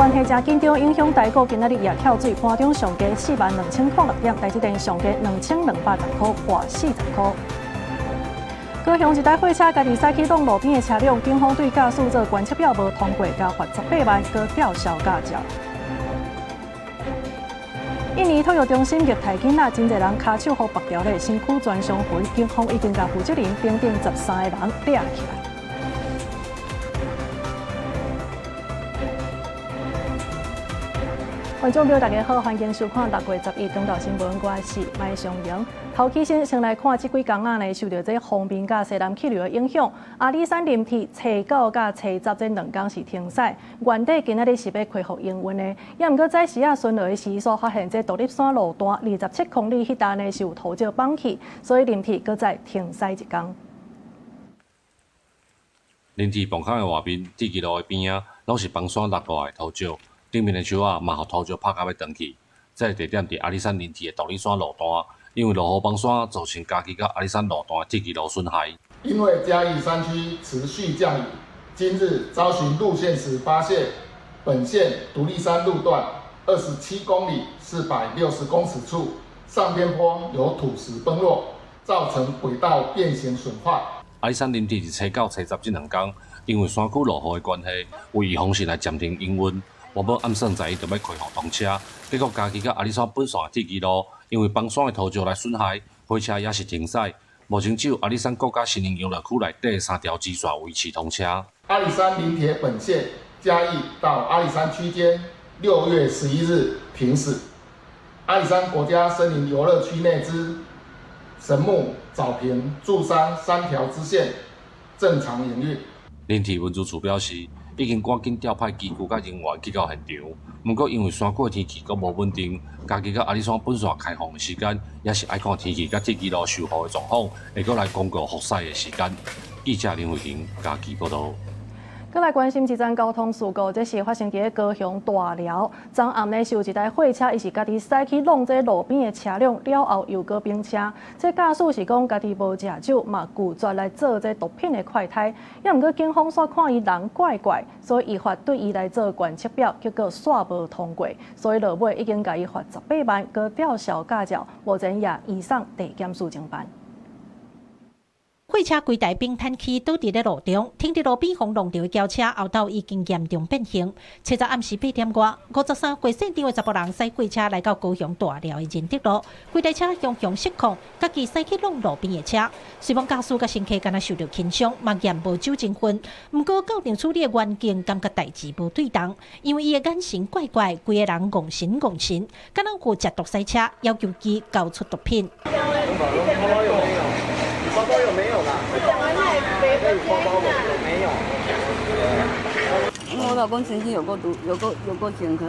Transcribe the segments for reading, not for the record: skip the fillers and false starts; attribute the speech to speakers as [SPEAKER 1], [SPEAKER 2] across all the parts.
[SPEAKER 1] 关系真紧张，影响台股今仔日也跳水，盘中上价42006点，台积电上价2210块，破40块。高雄一台货车家己驶去弄路边的车辆，警方对驾驶做关切表无通过，加罚18万，搁吊销驾照。印尼托育中心虐待囡仔，真侪人骹手互拔掉咧，身躯全伤痕，警方已经甲负责人等等13个人抓起来。观众朋友大家好，欢迎收看6月11日中岛新闻，我是麦尚莹。头起先来看这几天呢，受到这锋面甲西南气流的影响，阿里山林铁初9甲初10这2天是停驶。原底今仔日是要恢复营运的，也毋过在时顺落的时所发现这独立山路段27公里迄带呢是有土石绑起，所以林铁搁再停驶1天。
[SPEAKER 2] 林铁磅空的外面，2支路的边仔拢是崩山落下来的土石。顶面的树啊，嘛互土石拍到要断去。这个地点伫阿里山林铁的独立山路段，因为落雨崩山造成嘉义甲阿里山路段的2支路损害。
[SPEAKER 3] 因为嘉义山区持续降雨，今日遭寻路线时发现，本线独立山路段27公里460公尺处，上边坡有土石崩落，造成轨道变形损坏。
[SPEAKER 2] 阿里山林铁伫初9、初10这2天，因为山区落雨的关系，有预防性来暂停营运。原本暗算在伊就要开放通车，结果嘉义甲阿里山本线的2支路，因为崩山的土石来损害，火车也是停驶。目前只有阿里山国家森林游乐区内底3条支线维持通车。
[SPEAKER 3] 阿里山林铁本线嘉义到阿里山区间6月11日停驶。阿里山国家森林游乐区内之神木、藻坪、柱山3条支线正常营运。
[SPEAKER 2] 林铁文资处表示，已经赶紧调派机具甲人员去到现场，不过因为山区的天气阁无稳定，嘉义甲阿里山本线开放的时间，也是爱看天气甲2支路受雨的状况，会阁来公告复驶的时间。记者林慧婷，嘉义报道。
[SPEAKER 1] 再来关心一桩交通事故，这是发生伫高雄大寮。昨暗呢是有一台货车，伊是家己驶去弄这路边的车辆，了后又搁并车。这驾驶是讲家己无驾照，嘛拒绝来做这毒品的快胎。也毋过警方煞看伊人怪怪，所以依法对伊来做关切表，结果煞无通过，所以落尾已经甲伊罚18万，搁吊销驾照。目前也移送地检署侦办。
[SPEAKER 4] 货车规台冰滩区倒伫咧路中，停伫路边风浪流的轿车后头已经严重变形。车在暗时8点外，53过线场的查甫人驶货车来到高雄大寮的仁德路，规台车向失控，家己驶去弄路边的车。虽讲驾驶甲乘客敢若受到轻伤，嘛验无酒精分，不过校长处理的员警感觉代志无对当，因为伊的眼神怪怪，规个人戆神，敢若有食毒赛车，要求其交出毒品。
[SPEAKER 5] 包包有没有啦？包包有没有？
[SPEAKER 6] 因为我老公曾经有过前科，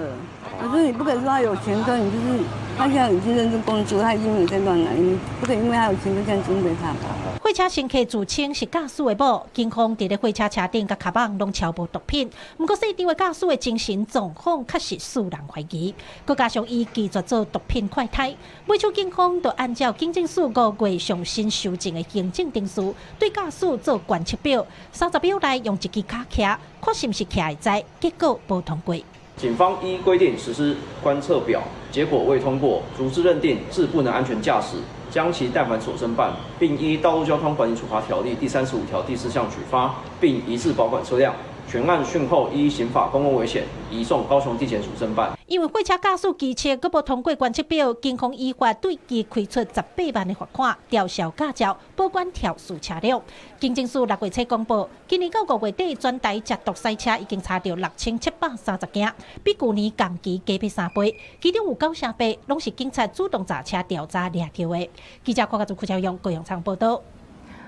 [SPEAKER 6] 可是你不可以说他有前科，你就是他现在已经认真工作，他已经没有在乱来，你不可以因为他有前科这样针对他。
[SPEAKER 4] 货车乘客自称是驾驶的某，警方伫咧货车车顶甲卡网拢超无毒品，不过现场的驾驶的精神状况确实使人怀疑，佮加上伊拒绝做毒品快胎，每处警方都按照警政署5月上新修正的行政定数，对驾驶做关切表，30秒内用一支卡徛，看是毋是徛会知，结果无通过。
[SPEAKER 5] 警方依规定实施观测表，结果未通过，逐字认定致不能安全驾驶，将其暂缓所侦办，并依《道路交通管理处罚条例》第35条第4项举发，并移至保管车辆。全案讯后依刑法公共危险移送高雄地检署侦办。因为货车驾驶机车阁无通过观测表，警方依法对其开出18万的罚款，吊销驾照，保管肇事车辆。警政署6月初公布，今年到5月底，全台食毒赛车已经查到6730件，比去年同期加3倍，其中有9成8拢是警察主动查车调查掠到的。记者看朱超勇高雄场报道。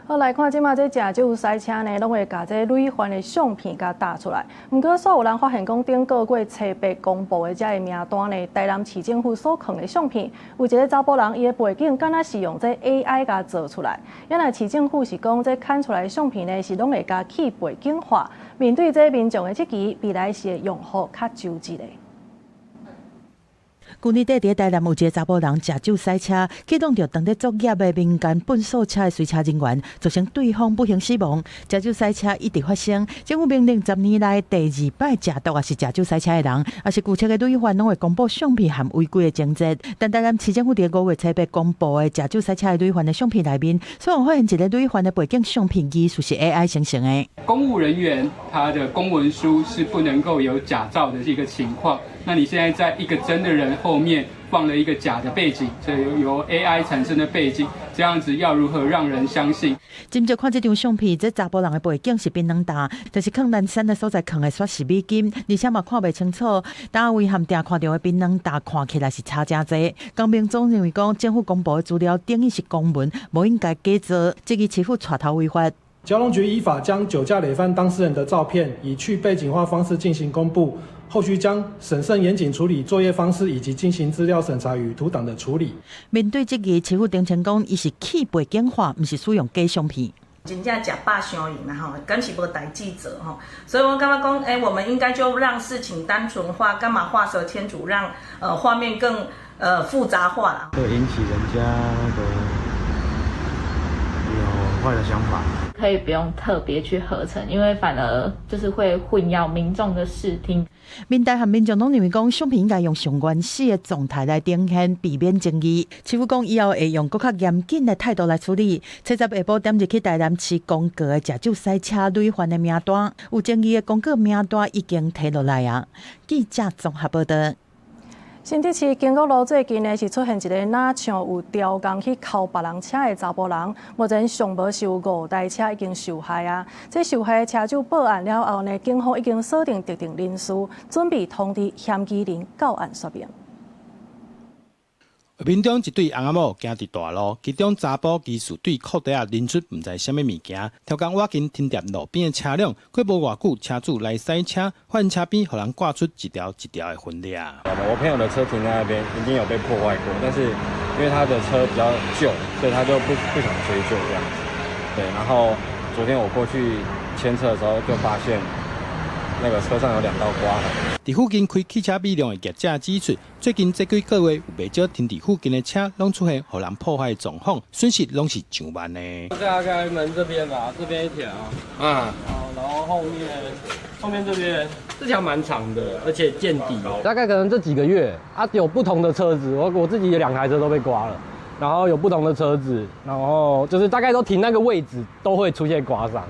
[SPEAKER 1] 好来看，即马这驾照赛车呢，拢会把这累犯的相片甲打出来。不过，所有人发现讲，顶个月初8公布的这个名单呢，台南市政府所藏的相片，有一个查甫人，伊的背景敢若是用这 AI 甲做出来。原来市政府是讲，这看出来的相片呢，是拢会甲去背景化。面对这民众的质疑，未来是会用户较周知的。
[SPEAKER 7] 去年底伫台南有一个查甫人食酒驶车，启动着当地作业的民间奔速车的随车人员，造成对方不幸死亡。食酒驶车一直发生，政府命令10年来第2摆食毒也是食酒驶车的人，也是旧车的累犯，拢会公布相片含违规的情节。但台南市政府伫5月7日公布的食酒驶车的累犯的相片内面，虽然发现一个累犯的背景相片疑似是 AI 生成的。
[SPEAKER 8] 公务人员他的公文书是不能够有假造的这个情况。那你现在在一个真的人后面放了一个假的背景，这由 AI 产生的背景，这样子要如何让人相信？
[SPEAKER 7] 今朝看这张相片，这查甫人的背景是槟榔大，但是放蓝山的所在放的煞是美金，而且嘛看袂清楚，单位含定看到的槟榔大看起来是差真侪。江民总认为讲，政府公布的资料等于是公文，无应该假造，质疑欺负带头违法。
[SPEAKER 9] 交通局依法将酒驾累犯当事人的照片以去背景化方式进行公布，后续将审慎严谨处理作业方式以及进行资料审查与图档的处理。面对质疑，欺负丁成功，伊是去背景化，不是使用假相片。
[SPEAKER 10] 真正假霸相赢啦吼，敢是无代志做吼，所以我感觉讲，我们应该就让事情单纯化，干嘛画蛇添足，让画面更复杂化啦，
[SPEAKER 11] 会引起人家有坏的想法。
[SPEAKER 12] 可以不用特别去合成，因为反而就是会混淆民众的视听。
[SPEAKER 7] 民代和民众拢认为讲，相片应该用上原始的状态来呈现，避免争议。市府讲以后会用更较严谨的态度来处理。7日下晡点入去台南市公告的食酒驶车累犯的名单，有争议的公告名单已经提落来啊。记者综合报道。
[SPEAKER 1] 新竹市经国路最近呢是出现一个哪像有刁工去敲别人车的查甫人，目前尚无是有5台车已经受害啊。这受害的车主报案了后呢，警方已经锁定特定人士，准备通知嫌疑人到案说明。
[SPEAKER 13] 民中一对翁仔某行伫大路，其中查甫疑似对裤底下拎出唔知啥物物件，超工挖紧停伫路边的车辆，过无偌久，车主来塞车，发现车边互人挂出一条一条的分裂。
[SPEAKER 14] 我朋友的车停在那边，已经有被破坏过，但是因为他的车比较旧，所以他就不想追究这样子。对，然后昨天我过去牵车的时候，就发现那个车上有2道刮痕。
[SPEAKER 13] 伫附近开汽车美容的业者指出，最近这几个月有不少停伫附近的车，拢出现互人破坏的状况，损失拢是上万的。
[SPEAKER 14] 大概门这边吧，这边一条，然后后面这边这条蛮长的，而且见底。大概可能这几个月有不同的车子，我自己有2台车都被刮了，然后有不同的车子，然后就是大概都停那个位置，都会出现刮伤。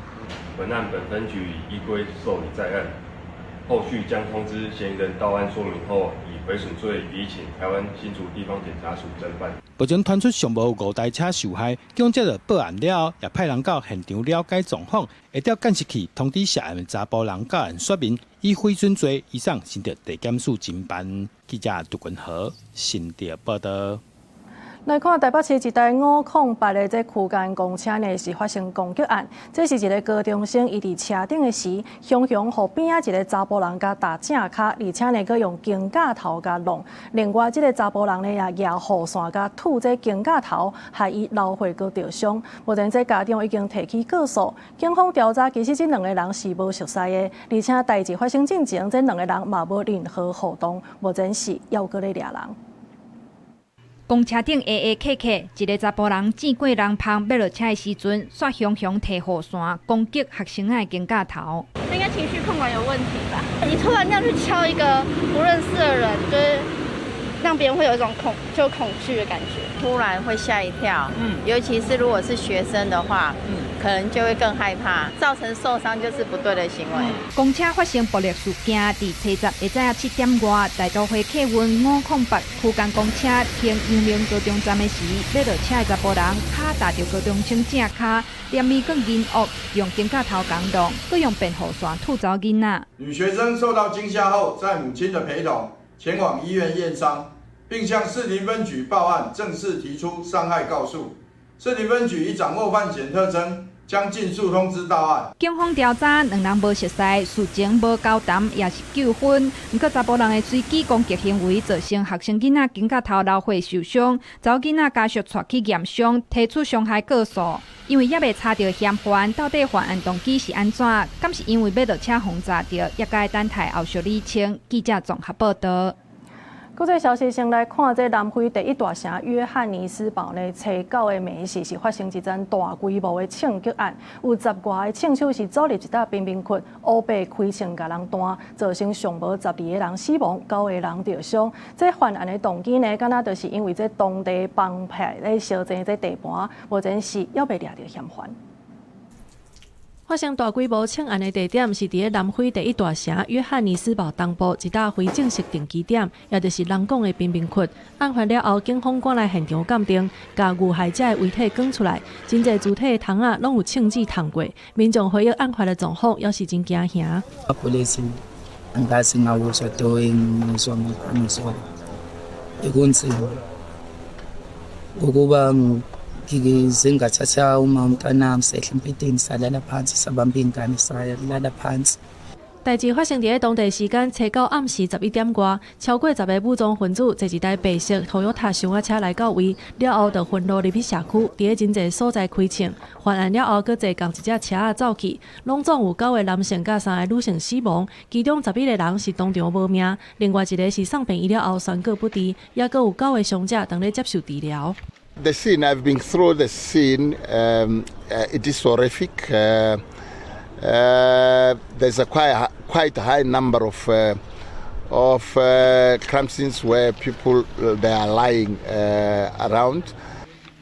[SPEAKER 15] 本案本分局依规受理在案，后续将通知嫌疑人到案说明后，以毁损罪移请台湾新竹地方检察署侦办。
[SPEAKER 13] 目前传出尚无5台车受害，警察就报案了后，也派人到现场了解状况，下调监视器通知涉案的查甫人到案说明，以毁损罪以上先着地检署侦办。记者杜君豪新竹报道。
[SPEAKER 1] 来看台北市一台508的这区间公车呢，是发生攻击案。这是一个高中生，伊伫车顶的时，雄互边仔一个查甫人甲打正脚，而且呢，佮用肩架头甲弄。另外，这个查甫人呢也举雨伞甲吐这肩架头，害伊流血佮受伤。目前这家长已经提起告诉，警方调查其实这2个人是无熟悉的，而且代志发生之前，这2个人嘛无任何互动，目前是还佮咧抓人。
[SPEAKER 16] 公车顶一个查甫人见过人旁要落车的时阵，煞雄摕雨伞攻击学生的肩胛头。
[SPEAKER 17] 应该情绪控管有问题吧？你突然这样去敲一个不认识的人，就是让别人会有一种恐惧的感觉，
[SPEAKER 18] 突然会吓一跳。尤其是如果是学生的话，可能就会更害怕，造成受伤就是不对的行为。
[SPEAKER 16] 公车发生暴力事件，伫7日下午7点外，大都会客运508区间公车停永宁高中站的时，要落车的查甫人脚踏着高中生正脚，连咪更银恶，用肩胛头扛动，佮用便雨伞吐走囡仔。
[SPEAKER 19] 女学生受到惊吓后，在母亲的陪同前往医院验伤，并向士林分局报案，正式提出伤害告诉。士林分局已掌握犯嫌特征，将尽速通知到案。
[SPEAKER 16] 警方调查，2人无熟悉，事情无交谈，也是纠纷。不过查甫人的随机攻击行为，造成学生囡仔肩胛头流血受伤，查某囡仔家属带去验伤，提出伤害告诉。因为也未查到嫌犯到底犯案动机是安怎，敢是因为要落车轰炸到，也该等待后续厘清。记者综合报道。
[SPEAKER 1] 国际消息先来看，这南非第一大城约翰尼斯堡呢，初9的暝时是发生一桩大规模的枪击案，有10外个枪手是走入一搭贫民窟，乌白开枪甲人弹，造成上无12个人死亡，9个人受伤。这犯案的动机呢，敢若就是因为这当地帮派咧烧争这地盘，目前是还未抓到嫌犯。发生大规模枪案的地点是伫南非第一大城约翰尼斯堡东部一搭非正式定居点，也就是人讲的贫民窟。案发了后，警方赶来现场鉴定，将遇害者的遗体卷出来，真侪肢体的窗仔拢有枪支烫过。民众回忆案发的状况，也是真惊吓。
[SPEAKER 20] Gigizinga chacha uma umntwana msehle mpitini salala phansi sabamba ingane salala phansi。
[SPEAKER 1] 代志发生伫当地时间初9暗时11点外，超过10个武装分子坐一台白色Toyota小车来到位，了后就混入入去社区，伫真侪所在开枪。犯案了后，搁坐共一只车仔走去，拢总有9个男性甲3个女性死亡，其中11个人是当场无命，另外一个是送病医了后宣告不治，也搁有9个伤者当咧接受治疗。
[SPEAKER 21] The scene, I've been through the scene. It is horrific. There's a quite high number of crime scenes where people they are lying around.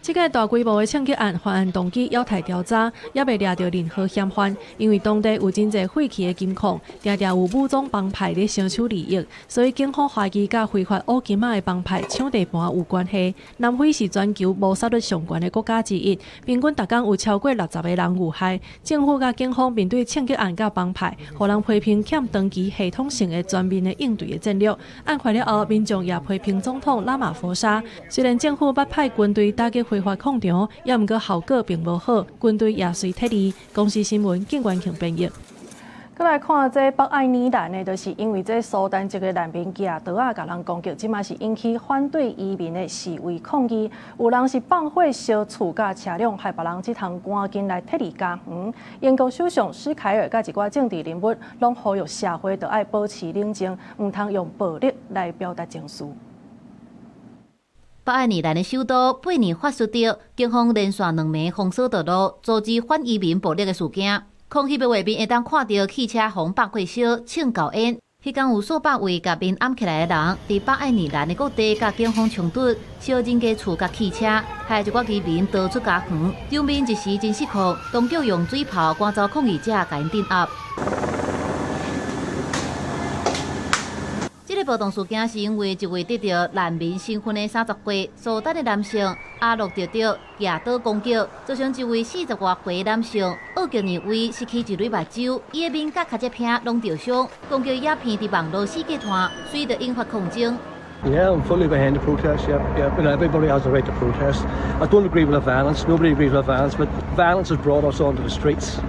[SPEAKER 1] 这个大规模的枪击案犯案动机要待调查，也未抓到任何嫌犯，因为当地有真侪废弃的金矿，常常有武装帮派咧相抢利益，所以警方怀疑甲非法乌金仔的帮派抢地盘有关系。南非是全球谋杀率上悬的国家之一，平均每天有超过60个人遇害。政府甲警方面对枪击案甲帮派，互人批评欠长期系统性的全面的应对的战略。案发了后，民众也批评总统拉马福沙，虽然政府捌派军队打击非法抗场，也毋过效果并无好，军队也随撤离。公司新闻景观庆编译。再来看这北爱尔兰呢，就是因为这苏丹一个难民举刀啊，甲人攻击，即马是引起反对移民的示威抗议。有人是放火烧厝甲车辆，害别人即通赶紧来撤离家园。英国首相施凯尔甲一寡政治人物，拢呼吁社会要爱保持冷静，毋通用暴力来表达情绪。
[SPEAKER 22] 北爱尔兰的首都贝尼发出着警方连续2枚封锁道路、阻止反移民暴力的事件。抗议的画面会当看到汽车红爆火烧、庆高烟。迄天有数百位甲面暗起来的人，伫北爱尔兰的各地甲警方冲突，烧人家厝甲汽车，害一寡居民逃出家园。场面一时真失控，当局用水炮赶走抗议者，甲因镇压。这个暴动事件是因为一位得到难民身份的30岁苏丹的男性阿洛得到举刀攻击，造成一位40多岁的男性耳夹二位失去一蕊目睭，伊的面甲脚趾片拢受伤。攻击影片伫网络世界传，随着引发抗争。
[SPEAKER 23] Yeah, I'm fully behind the protest. Yeah. You know, everybody has the right to protest. I don't agree with the violence. Nobody agrees with the violence, but violence has brought us onto the streets.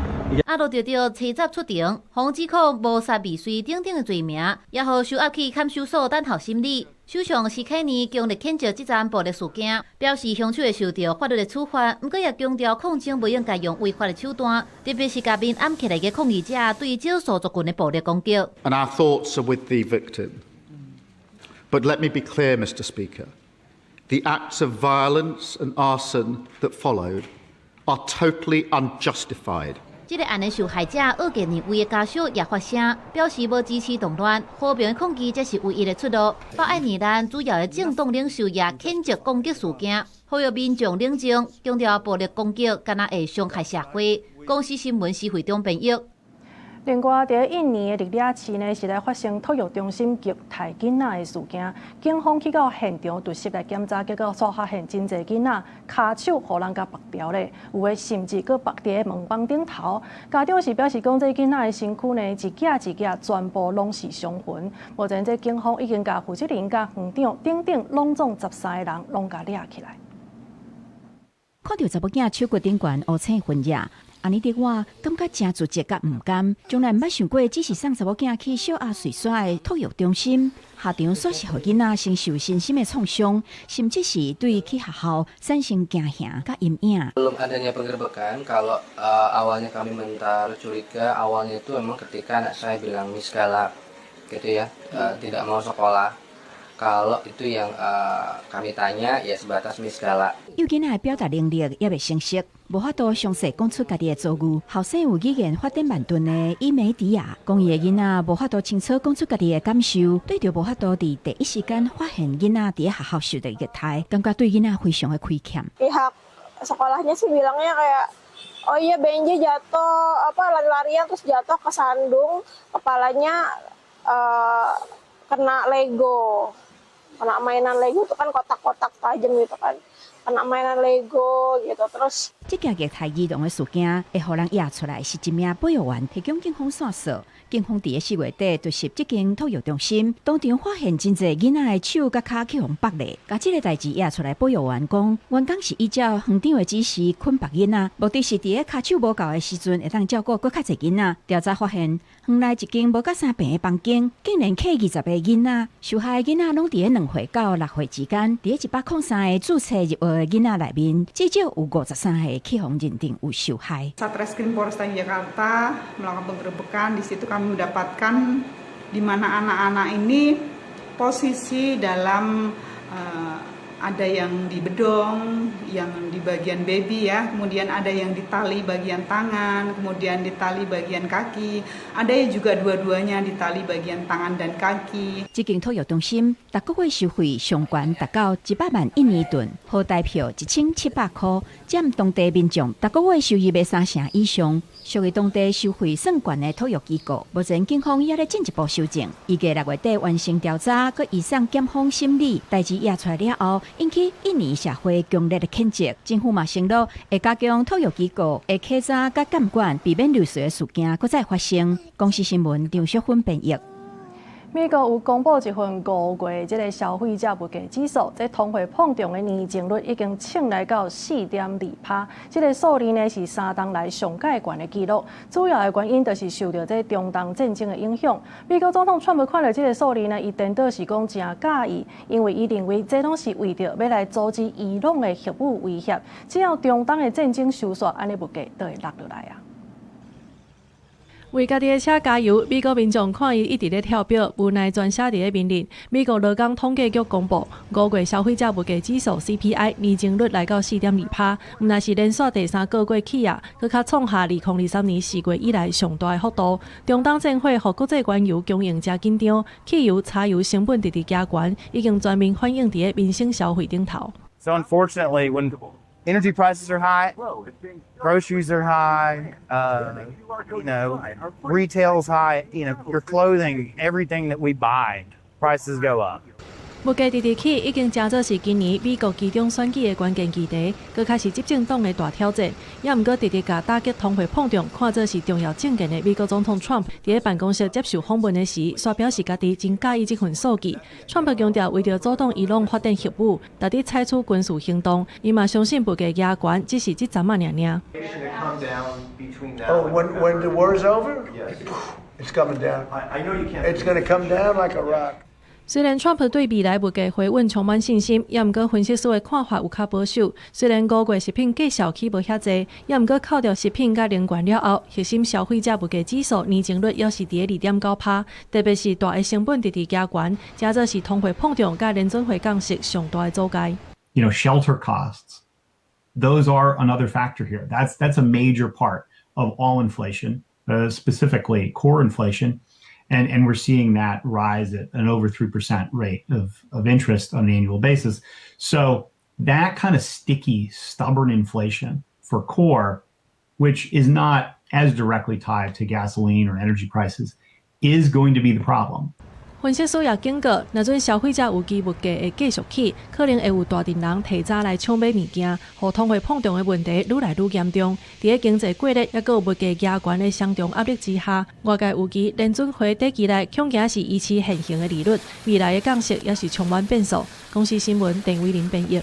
[SPEAKER 22] 阿洛得到车闸出庭，防指控谋杀未遂等等的罪名，也互受押去看守所等候审理。首相施凯尼强烈谴责这桩暴力事件，表示凶手会受到法律的处罚，不过也强调抗争不应该用违法的手段，特别是甲面暗起来的抗议者对少数族群的暴力攻击。
[SPEAKER 24] And our thoughts are with the victim. But let me be clear, Mr. Speaker. The acts of violence and arson that followed are totally unjustified.
[SPEAKER 22] 这个案的受害者耳夹二位的家属也发声，表示无支持动乱，和平的抗议才是唯一的出路。北爱尔兰主要的政党领袖也谴责攻击事件，呼吁民众冷静，强调暴力攻击敢若会伤害社会。公司新闻是会中编译。
[SPEAKER 1] 另外，在印尼的日惹市呢，是来发生托育中心虐待囡仔的事件。警方去到现场突袭来检查，结果所发现真侪囡仔骹手互人甲绑掉咧，有的甚至搁绑伫门板顶头。家长是表示讲，这囡仔的身躯呢，一架一架全部拢是伤痕。目前，这警方已经甲负责人甲园长等等拢总13个人拢甲抓起来。
[SPEAKER 25] 看到查某囝手骨顶悬乌青痕迹。安尼的我感觉真自责甲唔甘，从来毋捌想过，只是送查某囝去小阿水沙的托育中心，下场煞是互囡仔承受身心的创伤，甚至是对去学校产生惊吓甲阴影。
[SPEAKER 26] Belum adanya penggerbekan, kalau awalnya kami mental curiga, awalnya itu memang ketika anak saya bilang miskala, gitu ya, tidak mau sekolah. Kalau itu yang kami tanya ya sebatas miskala。
[SPEAKER 25] 幼囡仔表达能力也未成熟，无法度详细讲出家己的遭遇。后生有语言发展慢钝的伊美迪亚，讲伊的囡仔无法度清楚讲出家己的感受，对着无法度伫第一时间发现囡仔伫学校受到虐待，感觉对囡仔非常的亏欠。
[SPEAKER 2] Pihak sekolahnya sih bilangnya kayak, oh iya Benji jatuh lari-larian terus jatuh kesandung, kepalanya kena Lego, kena mainan Lego itu kan kotak-kotak tajam gitu kan, kena mainan Lego gitu terus。
[SPEAKER 25] 这件虐待儿童的事件会互人压出来，是一名保育员提供警方线索。警方伫4月底就入这间托育中心，当场发现真侪囡仔的手甲脚去互绑咧。甲这个代志压出来，保育员讲，员工是依照园长的指示捆绑囡仔，目的是伫咧脚手无够的时阵，会当照顾搁较侪囡仔。调查发现，园内一间无甲3平的房间，竟然客20个囡仔，受害的囡仔拢伫咧2岁到6岁之间。伫咧103个注册入学的囡仔内面，至少有53个去互认定有受害。
[SPEAKER 3] Satreskrim Polresta Jakarta melakukan penggerebekan, di situ kami mendapatkan di mana anak-anak ini posisi dalam ada yang di bedong, yang di bagian baby ya, kemudian ada yang di tali bagian tangan, kemudian di tali bagian kaki, ada juga dua-duanya di tali bagian tangan dan kaki。
[SPEAKER 25] 这间托育中心，逐个月收费上悬达到100万印尼盾，好代票1700块，占当地民众逐个月收入的3成以上。属于当地收费算悬的托育机构，目前警方也在进一步修正，预计6月底完成调查，佮移送检方审理。代志压出来了后，引起印尼社会强烈的谴责。政府嘛承诺会加强托育机构的稽查佮监管，避免类似的事件搁再发生。公视新闻张淑芬编译。
[SPEAKER 1] 美国有公布一份5月这个消费者物价指数，这通货膨胀的年增率已经冲来到4.2%，这个数字呢是3冬来上界悬的记录。主要的原因就是受到这中东战争的影响。美国总统川普看到这个数字呢，伊颠倒是讲真介意，因为伊认为这拢是为着要来阻止伊朗的核武威胁。只要中东的战争收煞，安尼物价就会落落来啊。为家己的车加油，美国民众看伊一直咧跳表，无奈全写伫咧面临。美国劳工统计局公布，5月消费者物价指数 CPI 年增率来到4.2%，毋但是连续第3个月起啊，佮较创下2023年4月以来上大的幅度。中东战火和国际原油供应真紧张，汽油、柴油成本直直加悬，已经全面反映伫咧民生消费顶头。
[SPEAKER 4] So unfortunately, when energy prices are high, groceries are high, retail's high, your clothing, everything that we buy, prices go up.
[SPEAKER 1] 物价直直起，已经真做是今年美国其中选举的关键议题，佮开始执政党的大挑战。也毋过直直甲打击通货膨胀，看做是重要政见的美国总统 Trump 伫咧办公室接受访问的时，煞表示家己真介意这份数据。Trump 强调，为着阻挡伊朗发展核武，特地采取军事行动。伊嘛相信物价压悬只是这阵仔尔。
[SPEAKER 5] Oh, when the war is over, it's coming down. It's going to come down like a rock.
[SPEAKER 1] 虽然 Trump 对未来物价回稳充满信心，也毋过分析师的看法有较保守。虽然5月食品价销起无遐济，也毋过扣掉食品甲能源了后，核心消费者物价指数年增率也是伫咧2.9%，特别是大个成本直直加悬，加做是通货膨胀甲联准会降息上大的阻碍。
[SPEAKER 6] Shelter costs, those are another factor here. That's a major part of all inflation, specifically core inflation. And we're seeing that rise at an over 3% rate of interest on an annual basis. So that kind of sticky, stubborn inflation for core, which is not as directly tied to gasoline or energy prices, is going to be the problem.
[SPEAKER 1] 分析师也警告，若准消费者有机物价会继续起，可能会有大群人提早来抢买物件，互通货膨胀的问题愈来愈严重。伫咧经济过热，也佮有物价加悬的双重压力之下，外界预期联准会短期内恐惊是维持现行的利率，未来的降息也是充满变数。公视新闻邓伟林编译。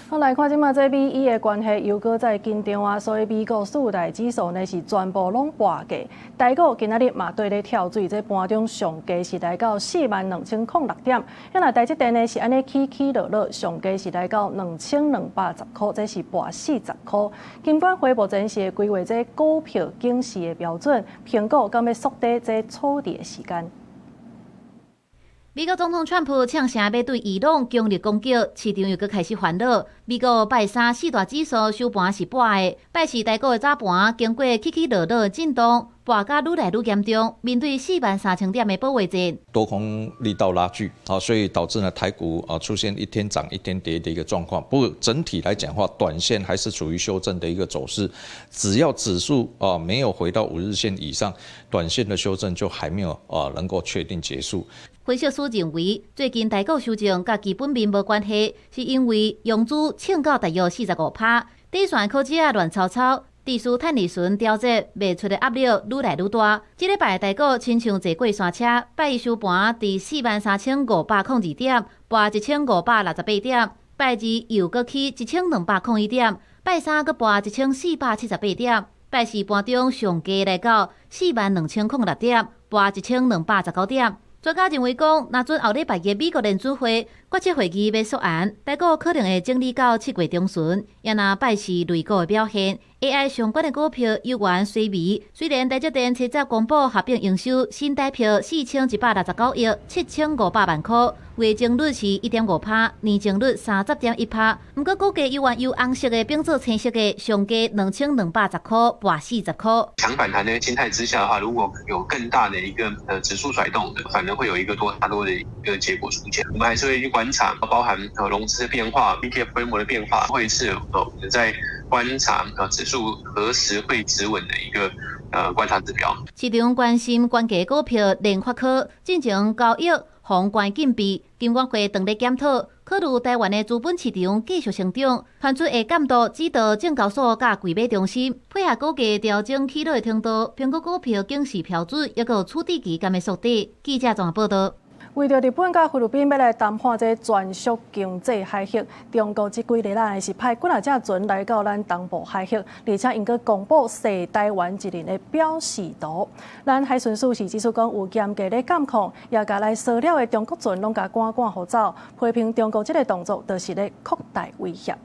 [SPEAKER 1] 好，来看即马这美伊的关系又搁再紧张啊，所以美国4大指数呢是全部拢破价。台股今仔日嘛对咧跳水，这盘中上价是来到42006点，原来台积电呢是安尼起起落落，上价是来到2210块，这是破40块。金管会目前是规划这股票警示的标准，苹果敢要缩短这触底的时间。
[SPEAKER 22] 美国总统川普呛声要对伊朗强力攻击，市场又搁开始烦恼。美国拜三四大指数收盘是跌的，拜四台股的早盘经过起起落落的震动，跌甲愈来愈严重，面对43000点的保卫战。
[SPEAKER 7] 多空力道拉锯，所以导致呢台股出现一天涨一天跌的一个状况。不过整体来讲的话，短线还是处于修正的一个走势。只要指数没有回到5日线以上，短线的修正就还没有能够确定结束。
[SPEAKER 22] 分析师认为，最近台股修正甲基本面无关系，是因为融资抢到大约45%，底线科技乱炒炒，地区趁利润调节卖出的压力愈来愈大。这礼拜台股亲像坐过山车，拜一收盘伫43502点，跌1568点；拜二又搁起1201点，拜三搁跌1478点，拜四盘中上低来到42006点，跌1219点。专家认为讲，若准后礼拜嘅美国联储会决策会议要缩案，台股可能会整理到7月中旬。也若拜四类股嘅表现 ，AI 相关嘅股票有缘衰微。虽然台积电七则公布合并营收新台票4169亿7500万块，月增率是1.5%，年增率30.1%。不过估计有缘由红色嘅变做青色嘅，上价2210块，跌40块。
[SPEAKER 8] 强反弹的心态之下的话，如果有更大的一个指数甩动的，反而会有一个多的一个结果出现。我们还是会去观察，包含融资的变化、ETF 规模的变化，会是我们在观察指数何时会止稳的一个观察指标。
[SPEAKER 22] 市场关心关价股票联发科进行交易宏观禁闭，金管会当咧检讨，考虑台湾的资本市场继续成长，传出会监督指导证交所甲柜买中心，配合股价调整起落的程度，评估股票警示标准，也有处置期间的缩短。记者综合报道。
[SPEAKER 1] 为着日本甲菲律宾要来谈判这全属经济海域，中国这几日来是派几啊只船来到咱东部海域，而且因个公布涉台湾一人的表示图。咱海巡署是指出讲有严格的监控，也甲来骚扰的中国船拢甲赶互走，批评中国这个动作就是咧扩大威胁。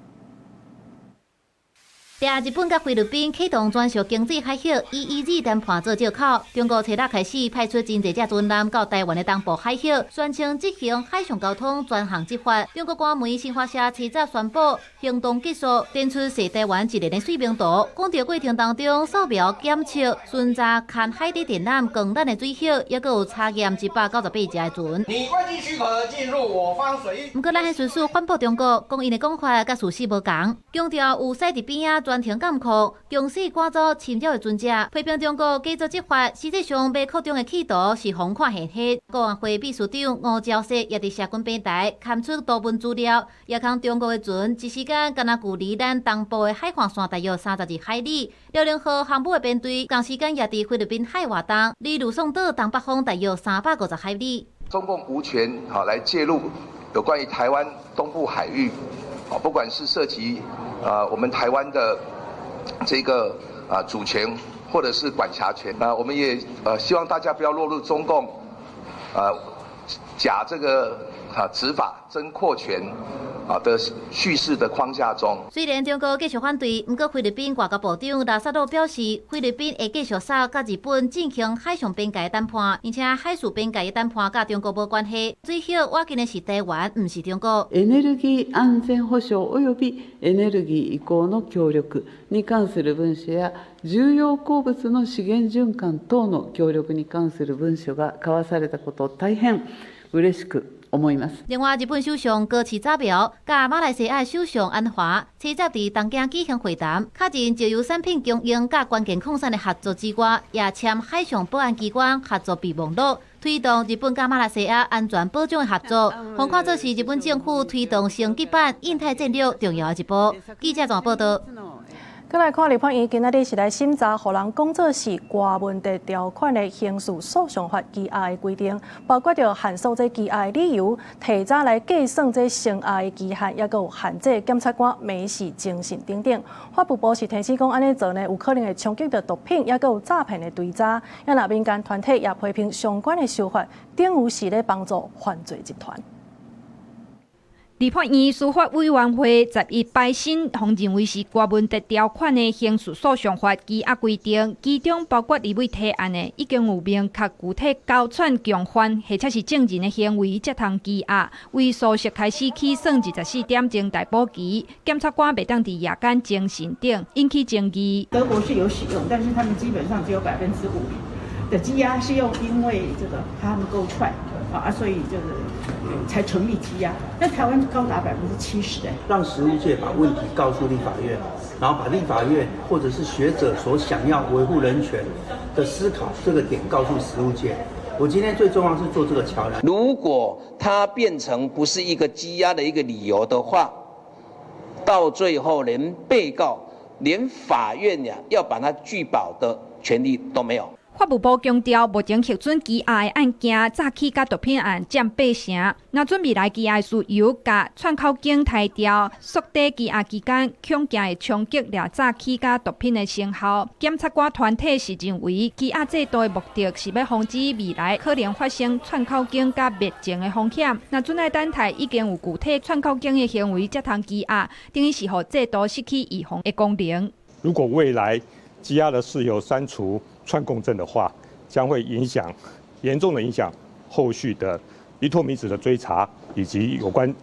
[SPEAKER 22] 日本甲菲律宾启动专属经济海域EEZ谈判做借口，中国初六开始派出真侪只船舰到台湾的东部海域，宣称执行海上交通专项执法。中国官媒新华社初早宣布行动结束，展出涉台湾一人的水平图，讲到过程当中扫描检测、巡查、看海底电缆、更咱的水域，也佮有查验198只的船。
[SPEAKER 9] 你关机许可进入我方水域。
[SPEAKER 22] 不过，咱海巡署反驳中国，讲因的讲法甲事实无同，强调有驶伫边仔专停监控，强势赶走侵扰的船只，批评中国继续执法，实际上要扩张的企图是红看现黑。国安会秘书长吴钊燮也伫社群平台刊出多份资料，也看中国的船一时间敢若距离咱东部的海岸线大约32海里。辽宁号航母的编队同时间也伫菲律宾海外东，离吕宋岛东北方大约350海里。
[SPEAKER 10] 中共无权来介入有关于台湾东部海域，不管是涉及我们台湾的这个主权或者是管辖权，我们也希望大家不要落入中共假这个执法真扩权的叙事的框架中。
[SPEAKER 22] 虽然中国继续反对，不过菲律宾外交部长拉萨洛表示，菲律宾会继续甲日本进行海上边界谈判，而且海事边界的谈判甲中国无关系。最后，我今日是台湾，唔是中国。
[SPEAKER 11] エネルギー安全保障及びエネルギー移行の協力に関する文書や重要鉱物の資源循環等の協力に関する文書が交わされたことを大変嬉しく。
[SPEAKER 22] 另外，日本首相高市早苗甲马来西亚首相安华七早伫东京举行会谈，确认石油产品供应甲关键矿产的合作之外，也签海上保安机关合作备忘录，推动日本甲马来西亚安全保障的合作。红看这是日本政府推动升级版印太战略重要的一步。记者综合报道。
[SPEAKER 1] 再来看立法院今仔日是来审查，互人讲做是挂问题条款的刑事诉讼法羁押的规定，包括着限缩这羁押的理由、提早来计算这声押的期限，也有限制检察官美事精神等等。法务部是提醒讲，安尼做呢有可能会冲击到毒品，也有诈骗的追查。也那民间团体也批评相关的修法，等于是咧帮助犯罪集团。
[SPEAKER 16] 立法院司法委员会11摆审，方认为是国文特条款的刑事诉讼法羁押规定，其中包括立委提案的已经有明确具体交串共犯或者是证人的行为，才通羁押。为诉讼开始起算24点钟逮捕期，检察官袂当伫夜间侦讯等，引起争议。
[SPEAKER 12] 德国是有使用，但是他们基本上只有5%的羁押是用，因为这个他们勾串所以就是才成立羁押。但台湾高达70%
[SPEAKER 13] 让实务界把问题告诉立法院，然后把立法院或者是学者所想要维护人权的思考这个点告诉实务界。我今天最重要是做这个桥梁。
[SPEAKER 14] 如果它变成不是一个羁押的一个理由的话，到最后连被告、连法院要把它拒保的权利都没有。
[SPEAKER 16] 法务部强调，目前核准羁押的案件，早起甲毒品案占80%。那准备来羁押事由甲串口径抬调，缩短羁押期间，恐惊会冲击了早起甲毒品的成效。检察官团体是认为，羁押制度的目的是要防止未来可能发生串口径甲灭证的风险。那准爱等待已经有具体串口径的行为，才通羁押，等于是让制度失去预防的功能。
[SPEAKER 15] 如果未来羁押的事由删除串供证的话，将会严重的影响后续的伊托米子的追查以及有关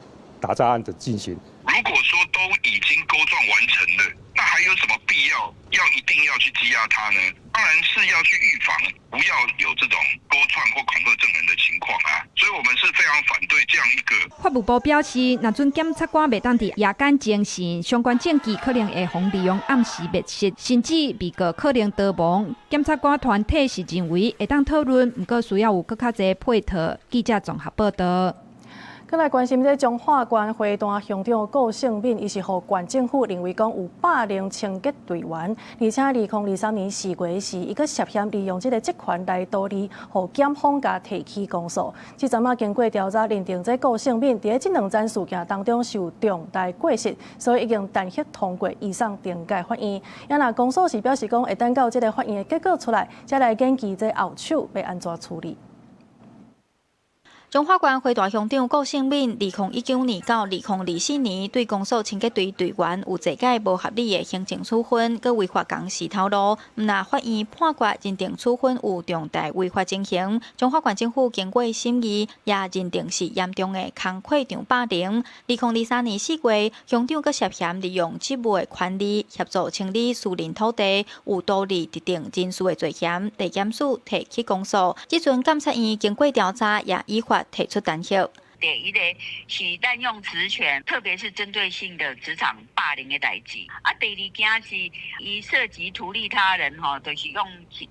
[SPEAKER 15] 打诈案的进行。
[SPEAKER 17] 如果说都已经勾状完成了，那还有什么必要一定要去羁押他呢？当然是要去预防，不要有这种勾串或恐吓证人的情况啊。所以我们是非常反对这样一个。
[SPEAKER 16] 法务部表示，若准检察官袂当伫夜间侦讯，相关证据可能会妨利用暗时灭失，甚至被告可能逃亡。检察官团体是认为会当讨论，不过需要有更较侪配套。记者综合报道。
[SPEAKER 1] 再来关心这中华关花坛乡长顾胜敏，伊是互县政府认为讲有霸凌清洁队员，而且2023年4月时，伊阁涉嫌利用这个职权来图利，互检方甲提起公诉。即阵啊，经过调查认定，这顾胜敏伫这2件事件当中受重大过失，所以已经单核通过以上定解法院。也若公诉是表示讲会等到这个法院的结果出来，才来研究这后手要安怎处理。
[SPEAKER 18] 中华关花坛乡长顾胜敏，2019年到2024年对公诉清洁队队员有侪个无合理的行政处分，佮违法公示透露，毋若法院判决认定处分有重大违法情形，中华县政府经过审议，也认定是严重的空块场霸凌。2023年4月，乡长佮涉嫌利用职务的权利协助清理私人土地，有道理特定人士的罪嫌，地检署提起公诉。即阵检察院经过调查，也依法提出弹劾。
[SPEAKER 27] 第一个是滥用职权，特别是针对性的职场霸凌的代志。第二件是伊涉及图利他人就是用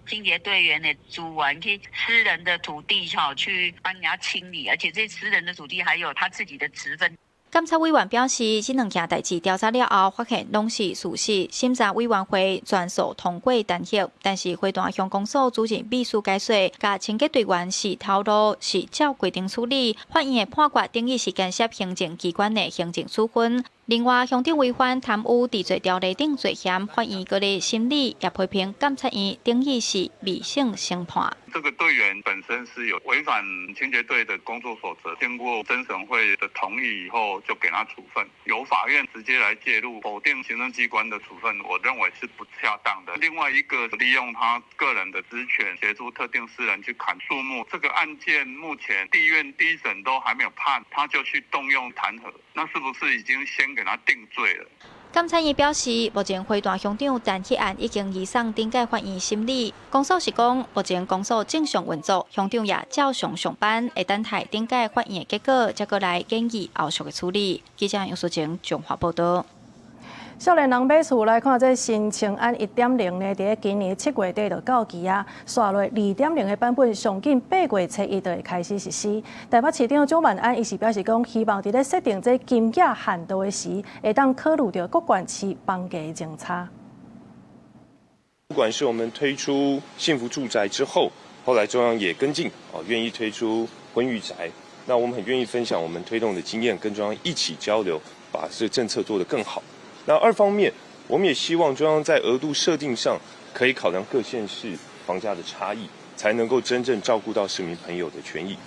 [SPEAKER 27] 清洁队员的资源去私人的土地去帮人家清理，而且这私人的土地还有他自己的职分。
[SPEAKER 18] 监察委员表示，这2件代志调查了后，发现拢是事实。审查委员会全数通过弹劾，但是花坛乡公所主任秘书解说，甲清洁队员是透露是照规定处理，法院的判决定义是干涉行政机关的行政处分。另外，乡长违反贪污治罪条例等罪嫌，法院各类审理也批评监察院定义是理性审判。
[SPEAKER 17] 这个队员本身是有违反清洁队的工作守则，经过侦审会的同意以后，就给他处分。由法院直接来介入否定行政机关的处分，我认为是不恰当的。另外一个利用他个人的职权协助特定私人去砍树木，这个案件目前地院第一审都还没有判，他就去动用弹劾，那是不是已经先给他定罪了？
[SPEAKER 18] 监察院表示，目前花坛乡长弹劾案已经移送顶界法院审理。公诉是讲，目前公诉正常运作，乡长也照常上班，会等待顶界法院的结果，再过来建议后续的处理。记者杨淑晴综合报道。
[SPEAKER 1] 少年人买厝来看，这新青安1.0呢，伫今年7月底就到期啊，刷落2.0的版本，上近8月初1就会开始实施。台北市长蒋万安伊是表示讲，希望伫咧设定这金额限度的时，会当考虑到各县市房价的政策。
[SPEAKER 28] 不管是我们推出幸福住宅之后，后来中央也跟进愿意推出婚育宅，那我们很愿意分享我们推动的经验，跟中央一起交流，把这个政策做得更好。那2方面，我们也希望中央在额度设定上可以考量各县市房价的差异，才能够真正照顾到市民朋友的权益。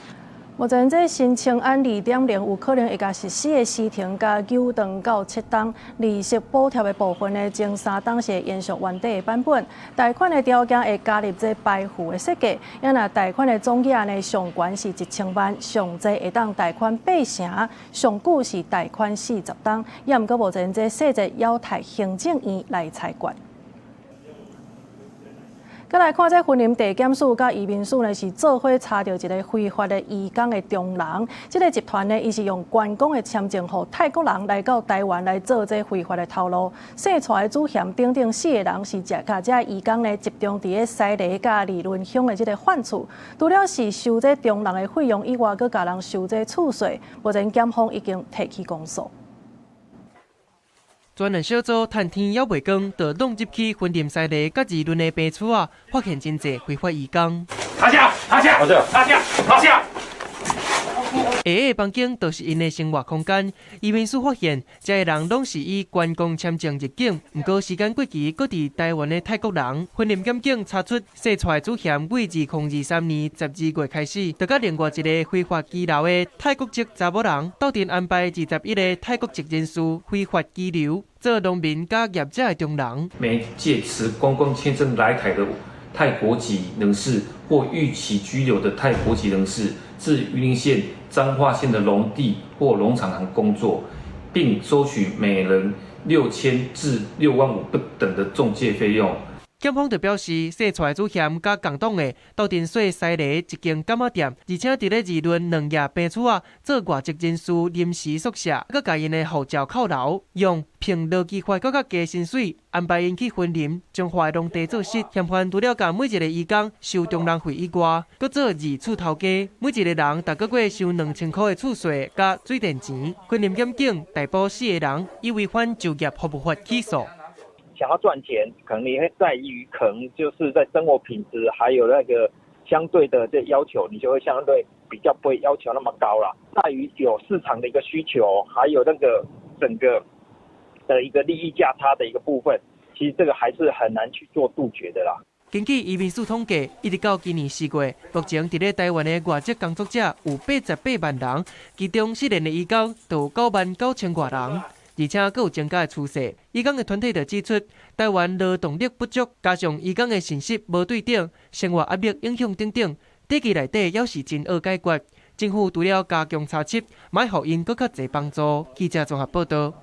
[SPEAKER 1] 目前这新青安2.0有可能会甲实施的时程加9档到7档，利息补贴的部分呢，前3档是延续原底的版本，贷款的条件会加入这排付的设计，也若贷款的总额呢上悬是1000万，上济会当贷款8成，上久是贷款40档，也毋过目前这细节要待行政院来裁决。再来看这婚姻地检署甲移民署呢，是做伙查到一个非法的移工的中人。这个集团呢，伊是用观光的签证，互泰国人来到台湾来做这非法的头路。生出来主嫌等等4个人是甲这移工呢集中伫个西螺甲利润乡的这个犯处，除了是收这中人的费用以外，佮甲人收这厝税。目前检方已经提起公诉。
[SPEAKER 2] 专案小组探天还袂光，就弄入去婚姻西螺甲宜润的病厝啊，发现真侪非法移工。
[SPEAKER 3] 趴下！趴下！趴下！趴下！趴下！
[SPEAKER 2] 下个房间就是因的生活空间。移民署发现，这个人拢是以观光签证入境，不过时间过期，搁伫台湾的泰国人。婚姻检警查出，生出来主嫌为2023年12月开始，就甲另外一个非法居留的泰国籍查某人，斗阵安排21个泰国籍人士非法居留，做农民甲业者的中人。
[SPEAKER 19] 没借持观光签证来台的泰国籍人士或逾期居留的泰国籍人士，至云林县、彰化县的农地或农场行工作，并收取每人6000至6万5不等的中介费用。
[SPEAKER 2] 检方就表示，生出来主嫌甲共党的斗阵说西螺一间干妈店，而且伫咧宜润2夜病厝啊做外籍人士临时宿舍，佮甲因的护照扣留，用凭劳基法佮较低薪水安排因去婚姻，将活动地做实。嫌犯除了甲每一个移工收中人费以外，佮做2厝头家，每一个人逐个月收2000块的厝税甲水电钱。婚姻检警逮捕4个人，以违反就业服务法起诉。
[SPEAKER 20] 想要赚钱，可能你会在于可能就是在生活品质还有那个相对的这要求，你就会相对比较不会要求那么高啦。在于有市场的一个需求，还有那个整个的一个利益价差的一个部分，其实这个还是很难去做杜绝的啦。
[SPEAKER 2] 根据移民署统计，一直到今年4月，目前伫咧台湾的外籍工作者有88万人，其中4年的移工就有99000多人。而且佫有增加的趋势。移工的团体就指出，台湾劳动力不足，加上移工的信息无对等，生活压力影响等等，短期内底要是真好解决。政府除了加强查缉，买互因佫较侪帮助。记者综合报道。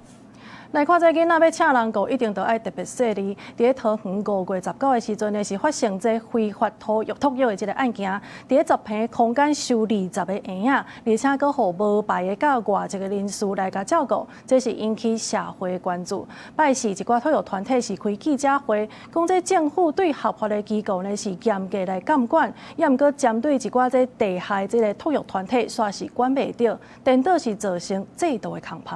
[SPEAKER 1] 来看这囡仔要请人过，一定都爱特别细腻。伫桃园5月19的时阵呢，是发生这非法托育的这个案件。伫10坪空间收20个婴仔，而且佫互无牌的甲外籍个人士来甲照顾，这是引起社会关注。拜四一寡托育团体是开记者会，讲这政府对合法的机构呢是严格来监管，也毋过针对一寡这地下这个托育团体，煞是管袂到，颠倒是造成制度的空隙。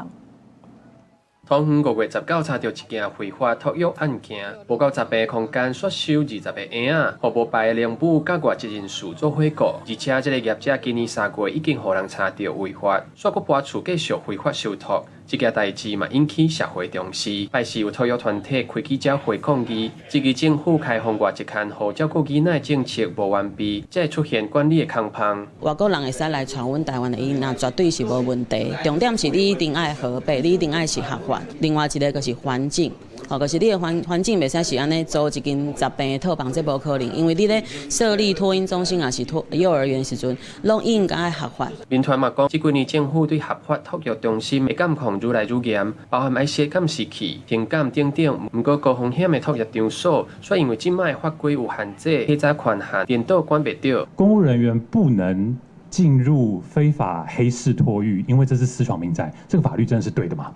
[SPEAKER 21] 桃园5月19查到一件非法托育案件，无够10坪空间刷收20个婴仔，互无牌的领母甲外籍人士做伙顾，而且这个业者今年3月已经互人查到违法，煞搁搬厝继续非法收托。这件代志嘛引起社会重视。拜四有托育团体开记者会抗议，质疑政府开放外籍看护照顾囡仔政策无完备，才会出现管理的空隙。
[SPEAKER 23] 外国人会使来传阮台湾的囡仔，绝对是无问题。重点是你一定爱合法，你一定爱是合法。另外一个就是环境。就是你的环境袂使是安尼租一间10坪的套房，这无可能，因为你咧设立托婴中心也是幼儿园时阵，拢应该合法。
[SPEAKER 21] 民团嘛讲，这几年政府对合法托育中心的监控愈来愈严，包含爱设监视器、评鉴等等。不过高风险的托育场所，却因为今卖法规有限制，欺诈权限颠倒管袂到。
[SPEAKER 24] 公务人员不能进入非法黑市托育，因为这是私闯民宅，这个法律真的是对的吗？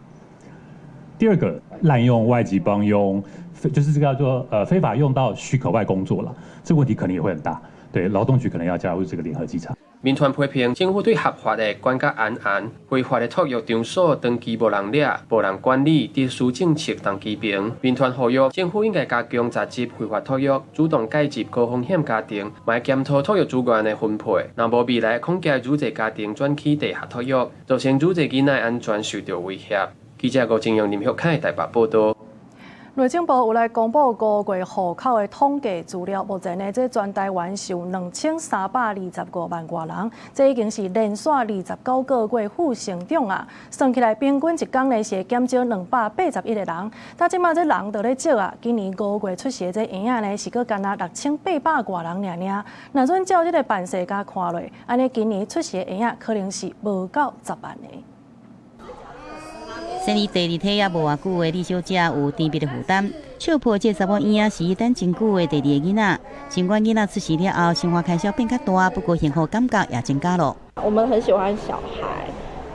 [SPEAKER 24] 第二个，滥用外籍帮佣，就是这个叫做非法用到许可外工作了，这个问题可能也会很大。对，劳动局可能要加入这个联合稽查。
[SPEAKER 21] 民团批评政府对合法的管甲严，非法的托育场所登记无人掠、无人管理，特殊政策当欺平。民团呼吁政府应该加强查缉非法托育，主动介入高风险家庭，卖检讨托育资源的分配。若无未来恐惊愈侪家庭转去地下托育，造成愈侪囡仔安全受到威胁。记者吴正阳、林玉凯台北报道。
[SPEAKER 1] 内政部有来公布5月户口的统计资料，目前呢，这全台湾是有2325万多人，这已经是连续29个月负成长啊！算起来，平均一天呢是会减少281个人。但即马这人就咧少啊，今年5月出世这婴仔呢是搁干那6800多人尔。若准照这个办事家看落，安尼今年出世的婴仔可能是无到10万个。
[SPEAKER 4] 生理第二体也无偌久的李小姐有甜蜜的负担，笑破这查某婴仔是等真久的第二个囡仔。尽管囡仔出世了后，生活开销变较大，不过幸福感觉也增加了。
[SPEAKER 5] 我们很喜欢小孩，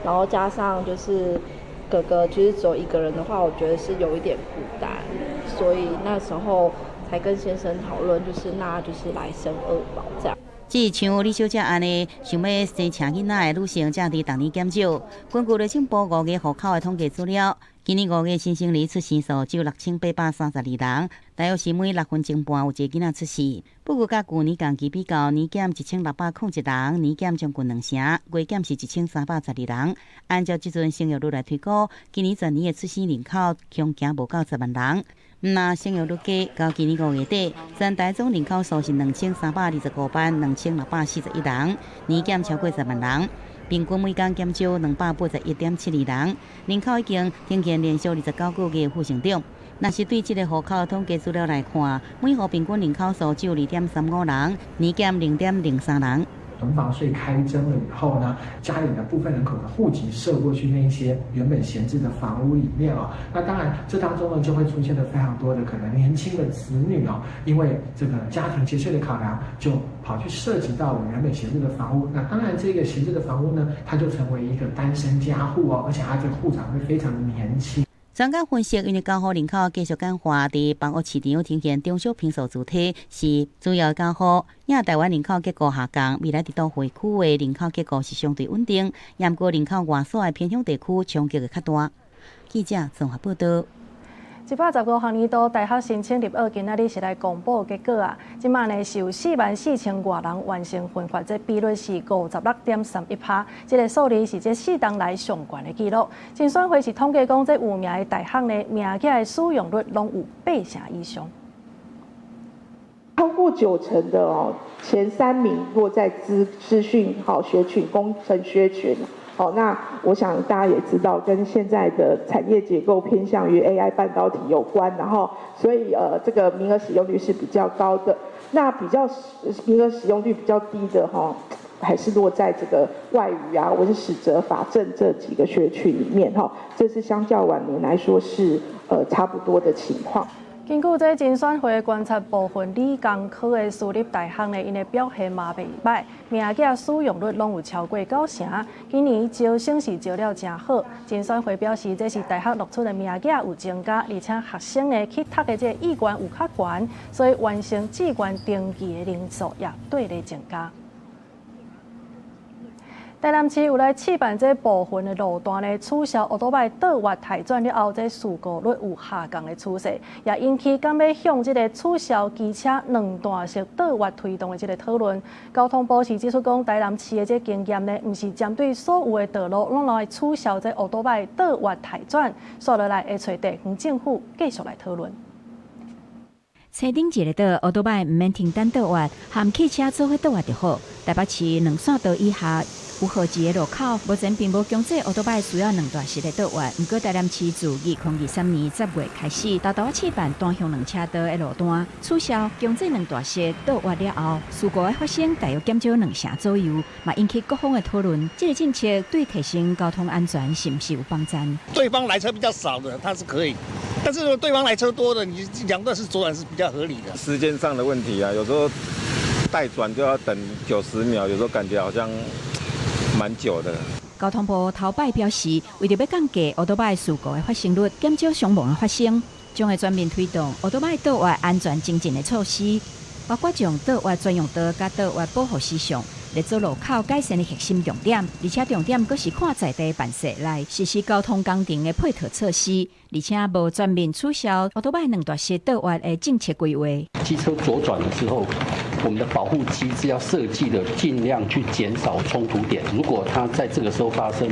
[SPEAKER 5] 然后加上就是哥哥就是只有一个人的话，我觉得是有一点负担，所以那时候才跟先生讨论，就是来生2宝这样。
[SPEAKER 4] 只像李小姐安尼想要生请囡仔的女性，正伫逐年减少。根据内政部5月户口的统计资料，今年5月新生儿出生数只有6832人，大约是每6分钟半有一个囡仔出世。不过，甲去年同期比较，年减1601人，年减将近2成，月减是1312人。按照即阵生育率来推估，今年全年的出生人口恐惊无到10万人。那生育率低，到今年5月底，全台总人口数是2325万2641人，年减超过10万人，平均每天减少281.72人，人口已经呈现连续29个月负成长。若是对这个户口统计资料来看，每户平均人口数只有2.35人，年减0.03人。
[SPEAKER 6] 囤房税开征了以后呢，家里的部分人口的户籍设过去那一些原本闲置的房屋里面啊，那当然这当中呢就会出现了非常多的可能年轻的子女啊，因为这个家庭节税的考量，就跑去涉及到了原本闲置的房屋。那当然这个闲置的房屋呢，它就成为一个单身家户哦，而且它这个户长会非常的年轻。
[SPEAKER 4] 专家分析，因为高户人口继续简化，伫房屋市场呈现中小平数主体是主要高户。因台湾人口结构下降，未来伫都会区的人口结构是相对稳定，不过人口外徙的偏乡地区冲击会较大。记者综合报道。
[SPEAKER 1] 115学年度大学申请入学，今仔日是来公布结果啊！即马呢是有44000多人完成分发，这比率是56.31%，这个数字是这4年来上悬的记录。竞选会是统计讲，这有名的大学呢，名额的使用率拢有80%以上。
[SPEAKER 7] 超过90%的前3名落在资讯学群、工程学群。那我想大家也知道，跟现在的产业结构偏向于 AI 半导体有关，然后所以这个名额使用率是比较高的。那名额使用率比较低的还是落在这个外语啊、文史哲法政这几个学群里面这是相较往年来说是差不多的情况。
[SPEAKER 1] 根据这竞选会观察，部分理工科的私立大学呢，因的表现嘛袂歹，名额使用率拢有超过90%。今年招生是招了真好，竞选会表示这是大学录取的名额有增加，而且学生呢去读的这意愿有较悬，所以完成志愿登记的人数也对咧增加。台南市有来试办这部分的路段呢，取消奥多拜倒滑抬转了后，这事故率有下降的趋势，也引起敢要向这个取消机车2段式倒滑推动的这个讨论。交通部是指出讲，台南市的这经验呢，唔是针对所有的道路拢来取消这奥多拜倒滑抬转，所以来会找地方政府继续来讨论。
[SPEAKER 8] 车顶一个道，奥多拜唔免停单倒滑，含汽车做伙倒滑就好。台北市2线道以下有号志的路口，目前并无强制奥多拜需要2段式的倒滑。不过台南市自2023年10月开始，大道试办单向2车道的路段，取消强制2段式倒滑了后，事故的发生大约减少2成左右，嘛引起各方的讨论。这个政策对提升交通安全是不是有帮助？
[SPEAKER 9] 对方来车比较少的，它是可以。但是如果对方来车多的，你2段式左转是比较合理的。
[SPEAKER 25] 时间上的问题啊，有时候待转就要等90秒，有时候感觉好像蛮久的。
[SPEAKER 8] 交通部头摆表示，为着要降低奥多拜事故的发生率，减少伤亡的发生，将会全面推动奥多拜倒滑安全精进的措施，包括将倒滑专用道甲倒滑保护事项列做路口改善的核心重点，而且重点佫是看在地办事来实施交通工程的配套措施，而且无全面取消奥多拜2段式倒滑的政策规划。
[SPEAKER 26] 机车左转的时候，我们的保护机制要设计的尽量去减少冲突点。如果它在这个时候发生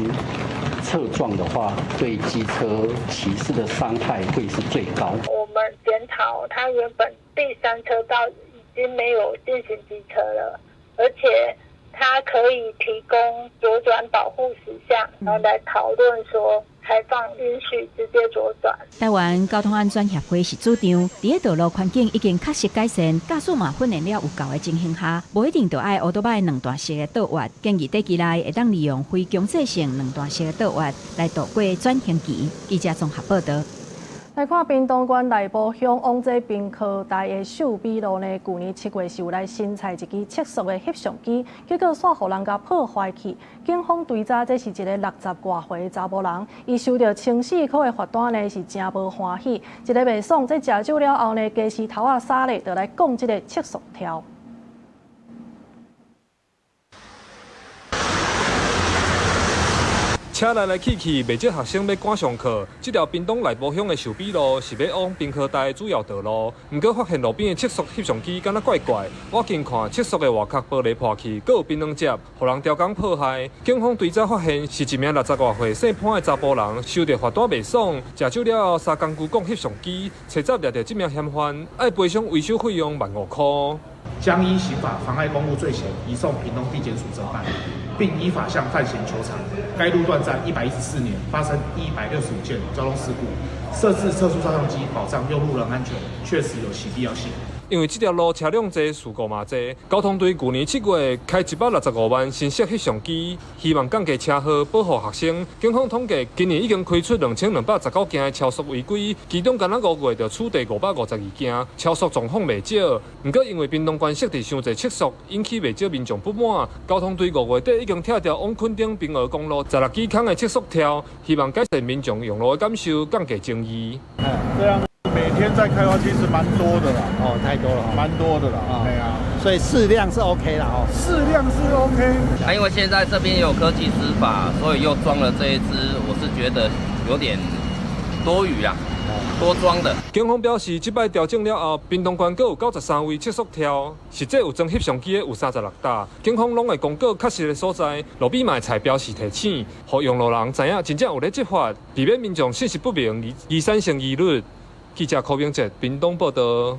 [SPEAKER 26] 侧撞的话，对机车骑士的伤害会是最高。
[SPEAKER 10] 我们检讨，它原本第3车道已经没有进行机车了，而且它可以提供左转保护事项，然后来讨论说开放允许直接左转。
[SPEAKER 8] 台湾交通安全协会是主张，伫个道路环境已经确实改善，驾驶嘛训练了有够的情形下，无一定就爱乌多摆两段式的道路。建议短期内会当利用非强制性两段式的道路来度过转型期。记者综合报道。
[SPEAKER 1] 来看屏东县内埔乡往这滨科大的秀美路呢，去年7月是有来新采一支测速的翕相机，结果煞互人家破坏去。警方追查这是一个60多岁的查甫人，伊收到1,400块的罚单呢，是真无欢喜。一个袂爽，这食酒了后呢，加是头仔沙咧，就来讲这个测速条。
[SPEAKER 11] 车来来去去，未少学生要赶上课。这条屏东内埔乡的秀美路是要往滨科大的主要道路，不过发现路边的测速翕相机敢若怪怪。我近看测速的外壳玻璃破去，还有槟榔汁，互人雕工破坏。警方追查发现是一名60多岁姓潘的查甫人，收到罚单袂爽，食酒了后3工具讲翕相机，查查掠到这名嫌犯，要赔偿维修费用15000块。
[SPEAKER 12] 将依刑法妨碍公务罪嫌移送屏东地检署侦办，并依法向犯嫌求偿。该路段在114年发生165件交通事故，设置测速照相机保障用路人安全，确实有其必要性。因为这条路车辆多，事故嘛多，交通队去年7月开165万新式翕相机，希望降低车祸，保护学生。警方统计，今年已经开出2219件的超速违规，其中仅5月就处理552件，超速状况未少。不过因为屏东县设置伤侪测速，引起未少民众不满。交通队5月底已经拆掉往垦丁平和公路16支坑的测速条，希望改善民众用路的感受，降低争议。
[SPEAKER 13] 这样。每天在开发其实蛮多的啦，
[SPEAKER 14] 哦，太多了，
[SPEAKER 13] 蛮多的啦，对啊，
[SPEAKER 14] 所以适量是 OK 啦，哦，
[SPEAKER 13] 适量是 OK。
[SPEAKER 15] 因为现在这边有科技执法，所以又装了这一支，我是觉得有点多余啊，多装的。
[SPEAKER 11] 警方表示，这摆调整了后，屏东县各有93位测速条，实际有装翕相机的有36台。警方拢会公告确实的所在，路边嘛彩标示提醒，让用路人知影真正有咧执法，避免民众信息不明而产生疑虑。记者柯明哲，屏东报道。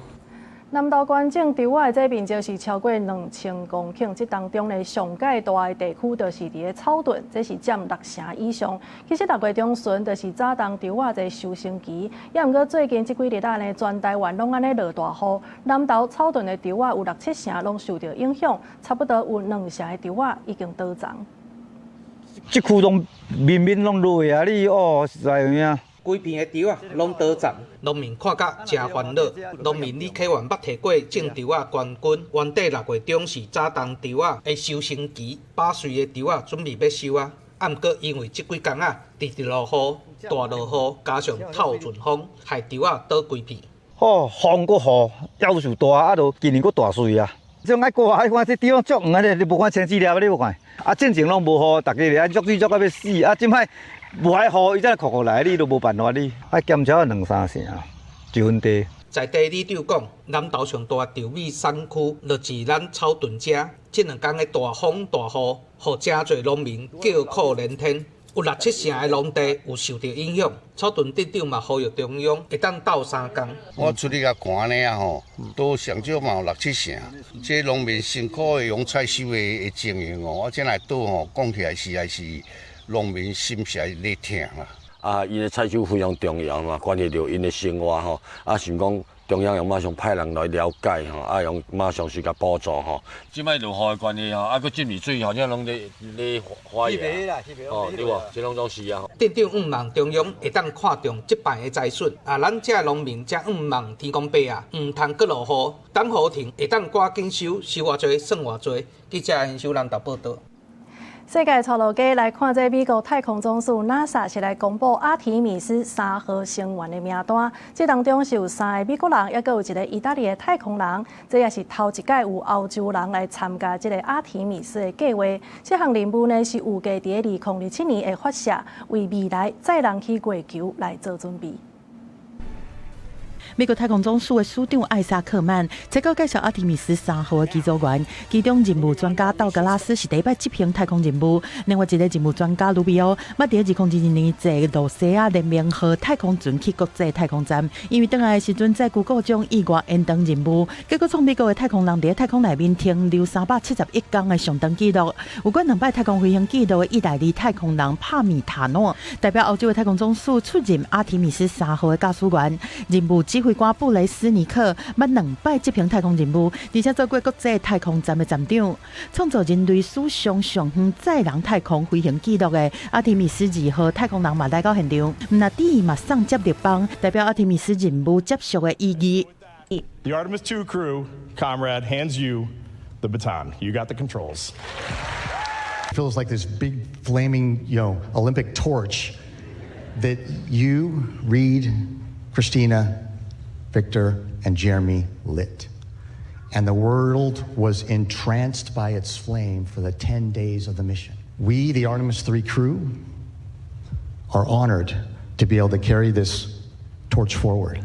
[SPEAKER 1] 南投县种稻仔的这面积是超过2000公顷，这当中呢上界大的地区就是伫个草屯，这是占60%以上。其实6月中旬就是早冬稻仔的收成期，也毋过最近这几日啊呢，全台湾拢安尼落大雨，南投草屯的稻仔有6-7成拢受到影响，差不多有2成的稻仔已经倒丛。
[SPEAKER 16] 这区拢面拢落啊！你哦，实在有影。
[SPEAKER 22] 规片的稻仔拢倒丛，农民看甲真烦恼。农民你起源捌摕过种稻仔冠军，原底6月中是早冬稻仔的收成期，把穗的稻仔准备要收啊。啊，毋过因为这几工啊，直落雨、大落雨，加上透阵风，害稻仔倒规片。
[SPEAKER 16] 哦，风搁雨，要求大，啊，就今年搁大穗啊。这种爱过啊，看这地方足远啊，你无看前几粒你无看。啊，进前拢无雨，大家咧足水足到要死。啊，即摆无爱雨，伊再酷来，你都无办法，你爱减少2-3成1分地。
[SPEAKER 22] 在地里长讲，南投上大稻米产区就是咱草屯遮，这2天的大风大雨，互真侪农民叫苦连天。有6-7成的农地有受到影响，草屯镇长嘛呼吁中央会当斗3工。
[SPEAKER 29] 我出去甲看呢啊吼，都上少嘛有6-7成。这农民辛苦的用采收的情形哦，我这来倒吼讲起来实在是农民心实在咧疼啦。
[SPEAKER 30] 啊，因的采收非常重要嘛，关系到因的生活吼。啊，想讲中央用马上派人来了解吼，啊用马上去甲补助吼。即摆落雨的关系吼，啊佮浸入水，好像拢咧花野哦，对无？这拢是啊。
[SPEAKER 22] 镇长毋望中央会当看重这摆的灾损，啊，咱这农民则毋望天公伯啊，毋通佮落雨，等雨停会当赶紧收偌济算偌济。记者陈秀兰报道。
[SPEAKER 1] 世界潮流家来看，这美国太空总署 NASA 是来公布阿提米斯3号成员的名单。这当中是有3个美国人，也阁有一个意大利的太空人。这也是头一届有欧洲人来参加这个阿提米斯的计划。这项任务呢是预计在2027年会发射，为未来载人去月球来做准备。
[SPEAKER 2] 美国太空总署的署长艾莎克曼再告介绍阿提米斯3号的机组员，其中任务专家道格拉斯是第一摆执行太空任务，另外一个任务专家卢比奥，捌伫2022年坐罗西亚联名号太空船去国际太空站，因为倒来的时阵在谷歌中意外延长任务，结果创美国的太空人伫太空内面停留371天的上长纪录。有关2摆太空飞行纪录的意大利太空人帕米塔诺，代表欧洲的太空总署出任阿提米斯3号的驾驶员，任务指挥官布雷斯尼克捌2摆执行太空任务，而且做过国际太空站的站长，创造人类史上上远载人太空飞行纪录的阿提米斯2号太空人嘛来到现场，那第马上接立棒，代表阿提米斯任务结束的意义。
[SPEAKER 3] The Artemis II crew, comrade, hands you the baton. You got the controls.
[SPEAKER 17] It feels like this big flaming, Olympic torch that you, Reed, Christina, Victor, and Jeremy lit. And the world was entranced by its flame for the 10 days of the mission. We, the Artemis III crew, are honored to be able to carry this torch forward.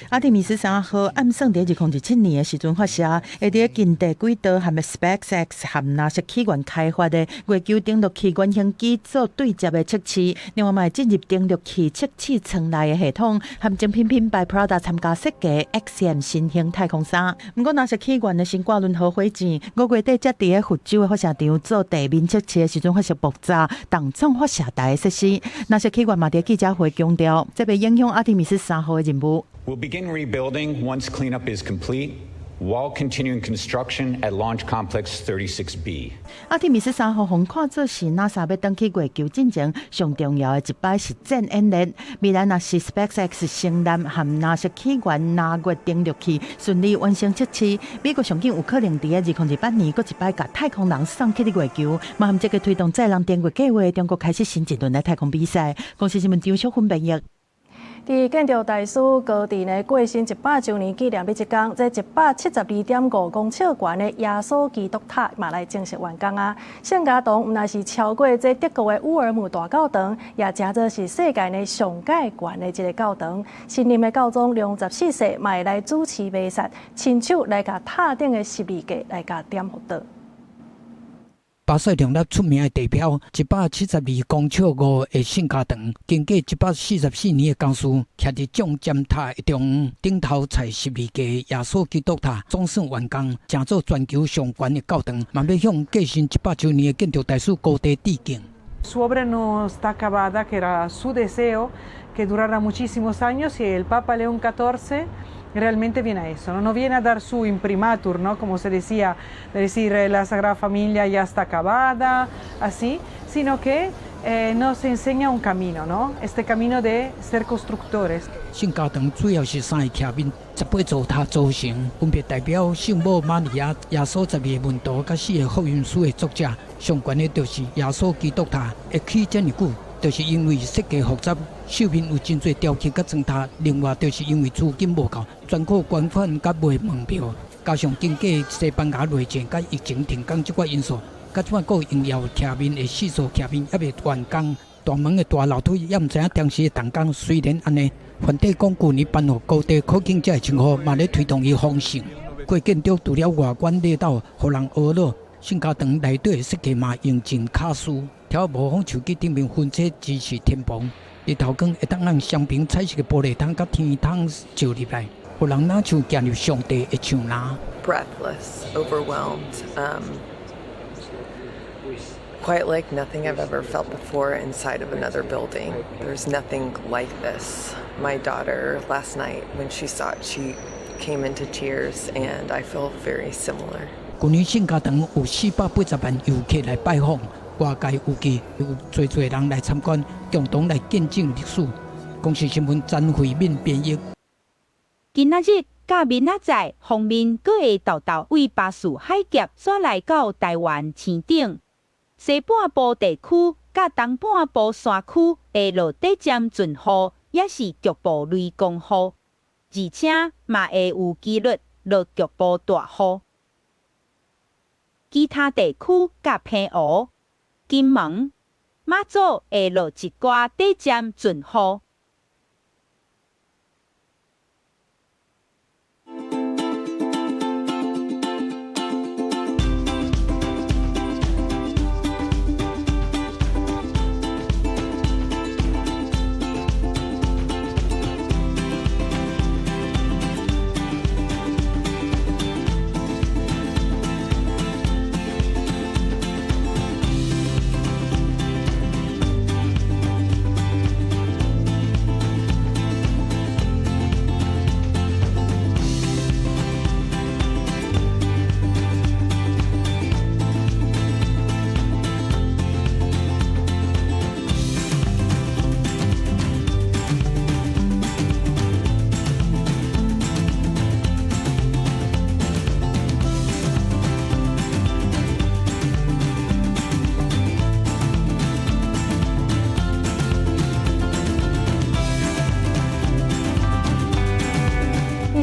[SPEAKER 2] 阿提米斯3号暗算伫2017年的时阵发射，会伫近地轨道和 SpaceX 和 NASA 起源开发的月球登陆器原型机做对接的测试，另外嘛进入登陆器测试舱内的系统，和精品品牌 Prada 参加设计 XM 新型太空衫。不过 NASA 起源的新挂轮和火箭，5月底才伫个福州的发射场做地面测试的时阵发射爆炸，重创发射台的设施。NASA 起源嘛伫记者会强调，这袂影响阿提米斯3号的任务。
[SPEAKER 18] We'll begin rebuilding once cleanup is complete, while continuing construction at Launch Complex 36B.
[SPEAKER 2] 阿提米斯3号红看作是 NASA 要登去月球进前上重要的一摆实战演练。未来若是 SpaceX 成立和 NASA 起源纳月登陆器顺利完成测试，美国上紧有可能伫2028年搁一摆甲太空人送去月球。嘛含这个推动载人登月计划，中国开始新一轮的太空比赛。公司新闻张小芬编译。伫建筑大师高迪呢过身100周年纪念日即天，这172.5公尺悬的耶稣基督塔嘛来正式完工啊！圣家堂毋但是超过这德国的乌尔姆大教堂，也真做是世界呢上界悬的一个教堂。新任的教宗良14世嘛会来主持弥撒，亲手来甲塔顶的十字架来甲点火灯。
[SPEAKER 19] 巴塞隆纳出名的地标172公尺5的圣家堂，经过144年的工事，徛伫重尖塔的中央，顶头踩十字架耶稣基督塔，总算完工，成做全球上悬的教堂，嘛要向过身100周年的建筑大师高地致敬。
[SPEAKER 20] Su obra no está acabada, que era su deseo que durara muchísimos años y el Papa León XIV realmente viene a eso, ¿no? No viene a dar su imprimatur, ¿no? Como se decía, decir la Sagrada Familia ya está acabada, así, sino que nos enseña un camino, ¿no? Este camino de ser constructores.
[SPEAKER 19] 圣家堂主要是3个徛面18座塔组成，分别代表圣母玛利亚、耶稣12个门徒甲4个福音书的作者。上悬的就是耶稣基督塔，会起这么久，就是因为设计复杂，手面有真侪雕刻甲砖塔。另外，就是因为资金无够，全靠捐款甲卖门票，加上经过西班牙内战甲疫情停工这寡因素，甲这款个重要徛面的4座徛面还未完工。大门的大楼梯也毋知影当时的动工。虽然安尼，反对讲去年颁予高地可见者的称呼，嘛咧推动伊丰盛。过建筑除了外观礼道，互人婀娜。圣家堂内底的设计嘛用尽卡斯，条模仿手机顶面分切支持天棚，日头光会当让双屏彩色的玻璃窗甲天窗照入来，互人哪像进入上帝的像哪。
[SPEAKER 23] Breathless, overwhelmed, quite like nothing I've ever felt before inside of another building. There's nothing like this. My daughter last night, when she saw it, she came into tears, and I feel very similar.
[SPEAKER 19] 去年圣家堂有480万游客来拜访，外界预计有侪人来参观，共同来见证历史。公司新闻詹慧敏编译。
[SPEAKER 24] 今仔日甲明仔载方面，阁会豆豆为巴士海峡刷来到台湾市顶，西半部地区甲东半部山区的落地站准雨，也是局部雷公雨，而且嘛会有几率落局部大雨。其他地区甲平湖、金门、马祖会落一寡短暂阵雨。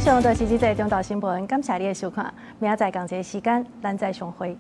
[SPEAKER 1] 上就是这则中岛新闻，感谢你的收看，明仔载同一个时间，咱再相会。